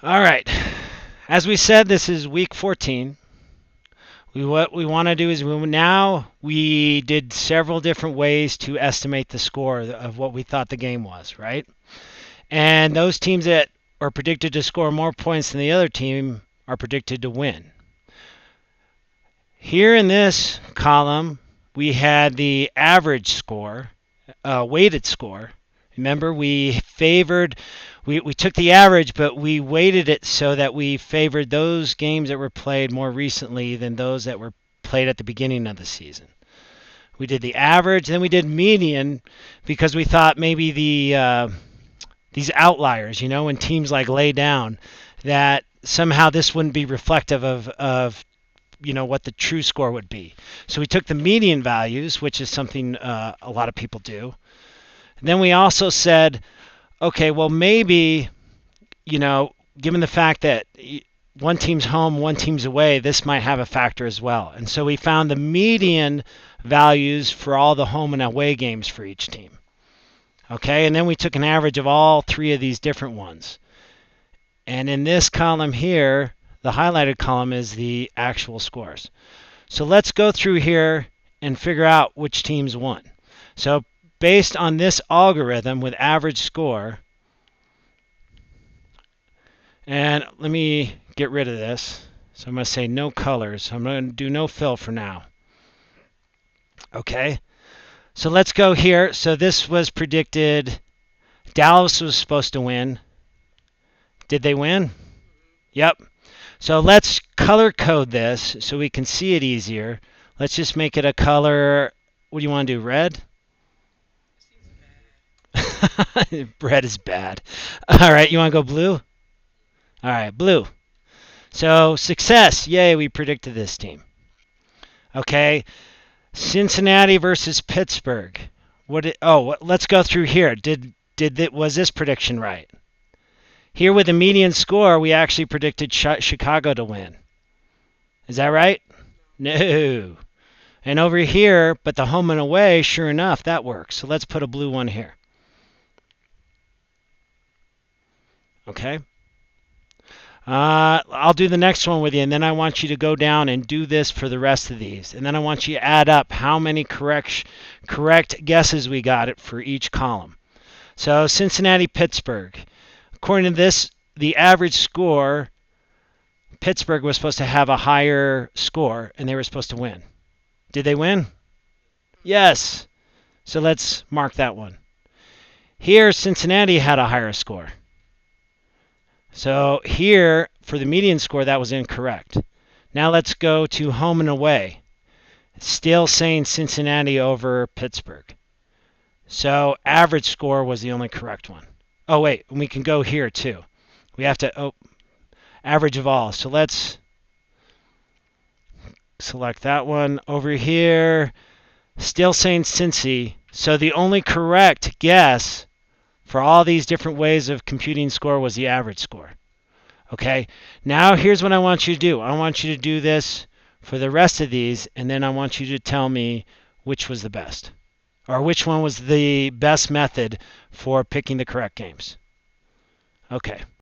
All right. As we said, this is week 14. What we want to do is we did several different ways to estimate the score of what we thought the game was, right? And those teams that are predicted to score more points than the other team are predicted to win. Here in this column, we had the average score, weighted score. Remember, we took the average, but we weighted it so that we favored those games that were played more recently than those that were played at the beginning of the season. We did the average, then we did median because we thought maybe these outliers, when teams like lay down, that somehow this wouldn't be reflective of what the true score would be. So we took the median values, which is something a lot of people do. And then we also said, okay, well maybe, given the fact that one team's home, one team's away, this might have a factor as well. And so we found the median values for all the home and away games for each team. Okay, and then we took an average of all three of these different ones. And in this column here, the highlighted column is the actual scores. So let's go through here and figure out which teams won. So based on this algorithm with average score, and let me get rid of this. So I'm going to say no colors. I'm going to do no fill for now. Okay, so let's go here. So this was predicted. Dallas was supposed to win. Did they win? Yep. So let's color code this so we can see it easier. Let's just make it a color. What do you want to do? Red? Red is bad. All right, you want to go blue? All right, blue. So success. Yay, we predicted this team. Okay. Cincinnati versus Pittsburgh. Let's go through here. Was this prediction right? Here with the median score, we actually predicted Chicago to win. Is that right? No. And over here, but the home and away, sure enough, that works. So let's put a blue one here. Okay. I'll do the next one with you, and then I want you to go down and do this for the rest of these. And then I want you to add up how many correct guesses we got for each column. So Cincinnati, Pittsburgh. According to this, the average score, Pittsburgh was supposed to have a higher score, and they were supposed to win. Did they win? Yes. So let's mark that one. Here, Cincinnati had a higher score. So here, for the median score, that was incorrect. Now let's go to home and away. Still saying Cincinnati over Pittsburgh. So average score was the only correct one. Oh, wait, we can go here too. We have to, average of all. So let's select that one. Over here, still saying Cincy. So the only correct guess for all these different ways of computing score was the average score. Okay, now here's what I want you to do. I want you to do this for the rest of these, and then I want you to tell me which was the best, or which one was the best method for picking the correct games. Okay.